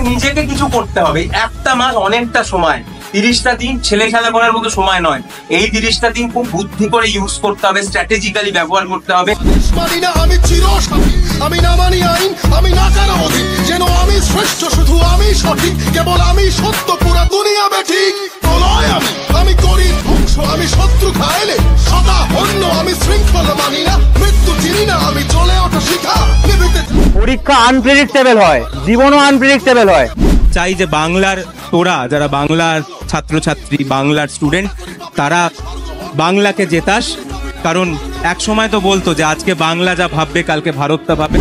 নিজেকে কিছু করতে হবে। একটা মাস অনেকটা সময়, 30টা দিন ছেলে খেলা করার মতো সময় নয়। এই 30টা দিন খুব বুদ্ধি করে ইউজ করতে হবে, স্ট্র্যাটেজিক্যালি ব্যবহার করতে হবে। মানি না আমি চিরসাথী, আমি না মানি আইন, আমি না কারো অধীন, যেন আমি শ্রেষ্ঠ, শুধু আমি সঠিক, কেবল আমি সত্য, পুরা দুনিয়া বেঠিক। প্রলয় আমি করি ধ্বংস, আমি শত্রু খাইলে সদা হন্য, আমি শৃঙ্খলা মানি না, মৃত্যু চিনি না, আমি চলে ওঠা শিখা নিভিতে। পরীক্ষা আনপ্রেডিক্টেবল হয়, জীবনও আনপ্রেডিক্টেবল হয়। চাই যে বাংলার তোরা যারা বাংলার ছাত্রছাত্রী, বাংলার স্টুডেন্ট, তারা বাংলাকে জেতাস। কারণ এক সময় তো বলতো যে আজকে বাংলা যা ভাববে কালকে ভারত তা ভাববে।